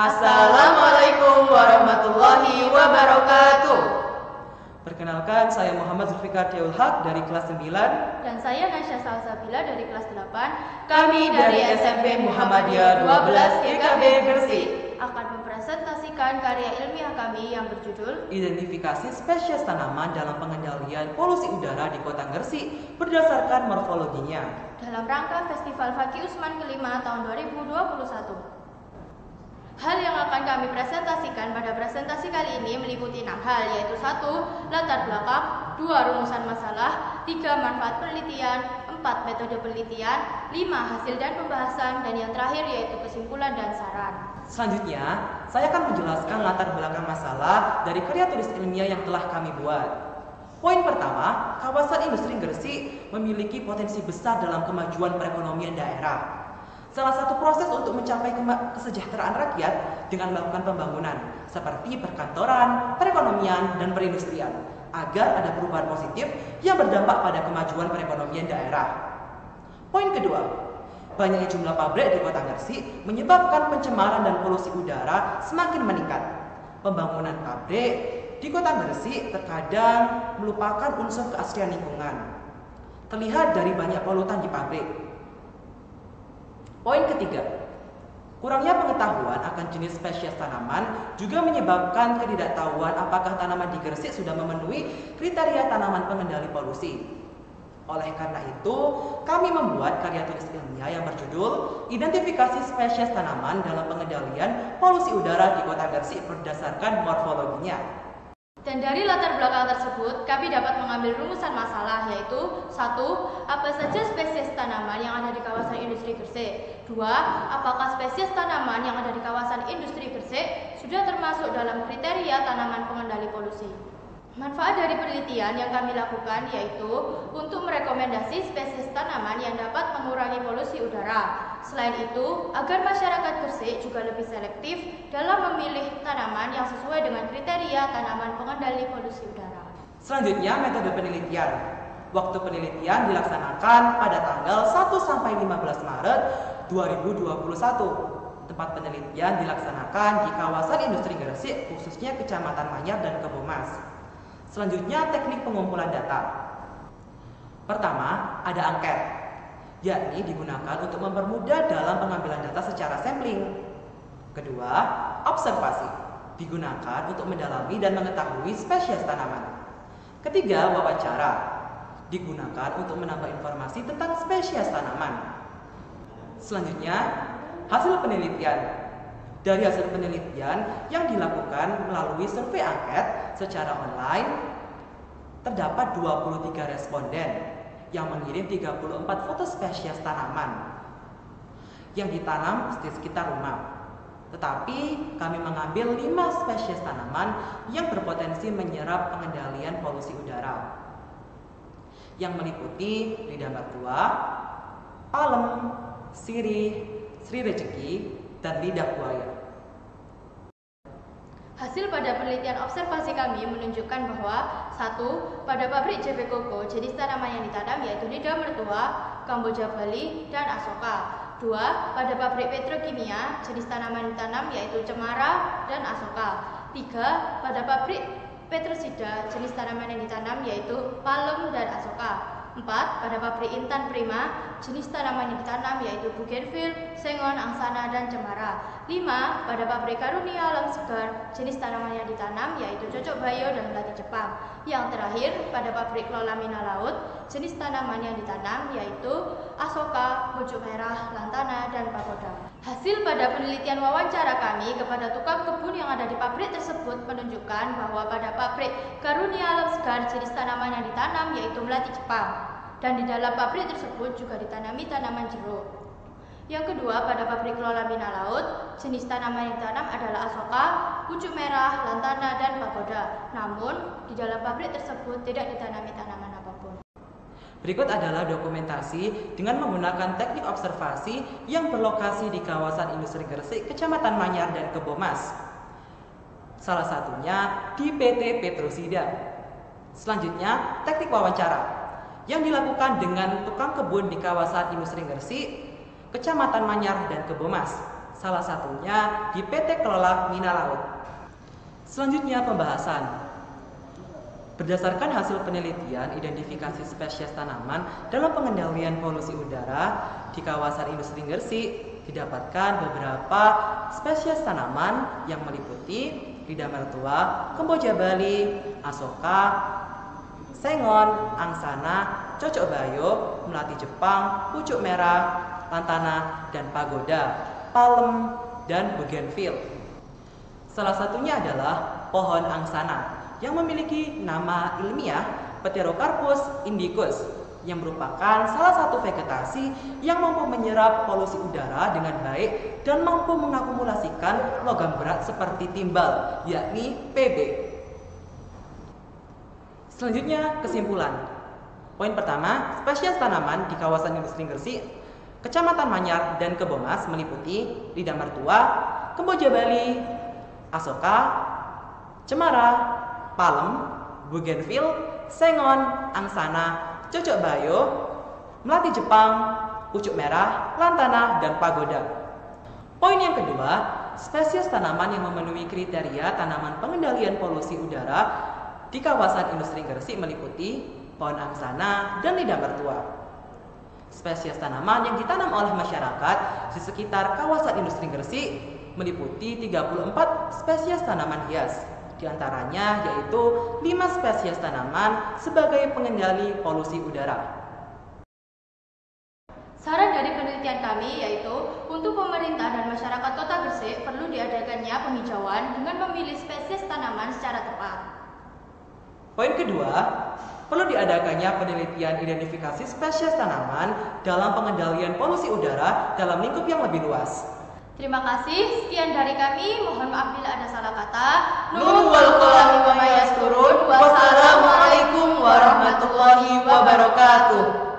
Assalamualaikum warahmatullahi wabarakatuh. Perkenalkan, saya Muhammad Zulfikar Tiaul Haq dari kelas 9. Dan saya Nasya Salsabila dari kelas 8. Kami dari SMP Muhammadiyah 12 YKB Gresik akan mempresentasikan karya ilmiah kami yang berjudul Identifikasi spesies tanaman dalam pengendalian polusi udara di Kota Gresik berdasarkan morfologinya, dalam rangka Festival Fakih Usman ke-5 tahun 2021. Hal yang akan kami presentasikan pada presentasi kali ini meliputi 6 hal, yaitu 1. Latar belakang, 2. Rumusan masalah, 3. Manfaat penelitian, 4. Metode penelitian, 5. Hasil dan pembahasan, dan yang terakhir yaitu kesimpulan dan saran. Selanjutnya, saya akan menjelaskan latar belakang masalah dari karya tulis ilmiah yang telah kami buat. Poin pertama, kawasan industri Gresik memiliki potensi besar dalam kemajuan perekonomian daerah. Salah satu proses untuk mencapai kesejahteraan rakyat dengan melakukan pembangunan seperti perkantoran, perekonomian, dan perindustrian agar ada perubahan positif yang berdampak pada kemajuan perekonomian daerah. Poin kedua, banyaknya jumlah pabrik di Kota Gresik menyebabkan pencemaran dan polusi udara semakin meningkat. Pembangunan pabrik di Kota Gresik terkadang melupakan unsur keaslian lingkungan. Terlihat dari banyak polutan di pabrik. Poin ketiga, kurangnya pengetahuan akan jenis spesies tanaman juga menyebabkan ketidaktahuan apakah tanaman di Gresik sudah memenuhi kriteria tanaman pengendali polusi. Oleh karena itu, kami membuat karya tulis ilmiah yang berjudul Identifikasi Spesies Tanaman dalam Pengendalian Polusi Udara di Kota Gresik berdasarkan morfologinya. Dan dari latar belakang tersebut, kami dapat mengambil rumusan masalah, yaitu 1. Apa saja spesies tanaman yang ada di kawasan industri Gresik? 2. Apakah spesies tanaman yang ada di kawasan industri Gresik sudah termasuk dalam kriteria tanaman pengendali polusi? Manfaat dari penelitian yang kami lakukan yaitu untuk merekomendasi spesies tanaman yang dapat mengurangi polusi udara. Selain itu, agar masyarakat Gresik juga lebih selektif dalam memilih tanaman yang sesuai dengan kriteria tanaman pengendali polusi udara. Selanjutnya, metode penelitian. Waktu penelitian dilaksanakan pada tanggal 1-15 Maret 2021. Tempat penelitian dilaksanakan di kawasan industri Gresik, khususnya Kecamatan Manyar dan Kebomas. Selanjutnya, teknik pengumpulan data. Pertama, ada angket, yakni digunakan untuk mempermudah dalam pengambilan data secara sampling. Kedua, observasi, digunakan untuk mendalami dan mengetahui spesies tanaman. Ketiga, wawancara, digunakan untuk menambah informasi tentang spesies tanaman. Selanjutnya, hasil penelitian. Dari hasil penelitian yang dilakukan melalui survei angket secara online, terdapat 23 responden yang mengirim 34 foto spesies tanaman yang ditanam di sekitar rumah. Tetapi kami mengambil 5 spesies tanaman yang berpotensi menyerap pengendalian polusi udara, yang meliputi lidah mertua, palem, sirih, sri rejeki, dan lidah buaya. Hasil pada penelitian observasi kami menunjukkan bahwa 1. Pada pabrik JP Koko, jenis tanaman yang ditanam yaitu lidah mertua, Kamboja Bali, dan asoka. 2. Pada pabrik petrokimia, jenis tanaman yang ditanam yaitu cemara dan asoka. 3. Pada pabrik petrosida, jenis tanaman yang ditanam yaitu palem dan asoka. 4. Pada pabrik Intan Prima, jenis tanaman yang ditanam yaitu bugenvil, sengon, angsana, dan cemara. 5. Pada pabrik Karunia Alam Segar, jenis tanaman yang ditanam yaitu cocok bayo dan melati Jepang. Yang terakhir, pada pabrik Lolamina Laut, jenis tanaman yang ditanam yaitu asoka, pucuk merah, lantana, dan pagoda. Hasil pada penelitian wawancara kami kepada tukang kebun yang ada di pabrik tersebut menunjukkan bahwa pada pabrik Karunia Alam Segar, jenis tanaman yang ditanam yaitu melati Jepang. Dan di dalam pabrik tersebut juga ditanami tanaman jeruk. Yang kedua, pada pabrik Lolamina Laut, jenis tanaman yang ditanam adalah asoka, pucuk merah, lantana, dan pagoda. Namun, di dalam pabrik tersebut tidak ditanami tanaman apapun. Berikut adalah dokumentasi dengan menggunakan teknik observasi yang berlokasi di kawasan industri Gresik, Kecamatan Manyar, dan Kebomas. Salah satunya di PT Petrosida. Selanjutnya, teknik wawancara yang dilakukan dengan tukang kebun di kawasan industri Gresik, Kecamatan Manyar, dan Kebomas. salah satunya di PT Kelola Mina Laut. Selanjutnya pembahasan. Berdasarkan hasil penelitian identifikasi spesies tanaman dalam pengendalian polusi udara di kawasan industri Gresik, didapatkan beberapa spesies tanaman yang meliputi lidah mertua, kemboja Bali, asoka, sengon, angsana, cocok bayo, melati Jepang, pucuk merah, lantana, dan pagoda, palem, dan bougainville. Salah satunya adalah pohon angsana yang memiliki nama ilmiah Pterocarpus indicus yang merupakan salah satu vegetasi yang mampu menyerap polusi udara dengan baik dan mampu mengakumulasikan logam berat seperti timbal, yakni Pb. Selanjutnya kesimpulan. Poin pertama, spesies tanaman di kawasan industri Gresik, Kecamatan Manyar dan Kebomas meliputi lidah mertua, kemboja Bali, asoka, cemara, palem, bougainville, sengon, angsana, cocok bayo, melati Jepang, pucuk merah, lantana, dan pagoda. Poin yang kedua, spesies tanaman yang memenuhi kriteria tanaman pengendalian polusi udara di kawasan industri Gresik meliputi pohon angsana dan lidah mertua. Spesies tanaman yang ditanam oleh masyarakat di sekitar kawasan industri Gresik meliputi 34 spesies tanaman hias. Di antaranya yaitu 5 spesies tanaman sebagai pengendali polusi udara. Saran dari penelitian kami yaitu untuk pemerintah dan masyarakat Kota Gresik perlu diadakannya penghijauan dengan memilih spesies tanaman secara tepat. Poin kedua, perlu diadakannya penelitian identifikasi spesies tanaman dalam pengendalian polusi udara dalam lingkup yang lebih luas. Terima kasih, sekian dari kami. Mohon maaf bila ada salah kata. Nun wal qalami wa ma yasturun. Wassalamualaikum warahmatullahi wabarakatuh.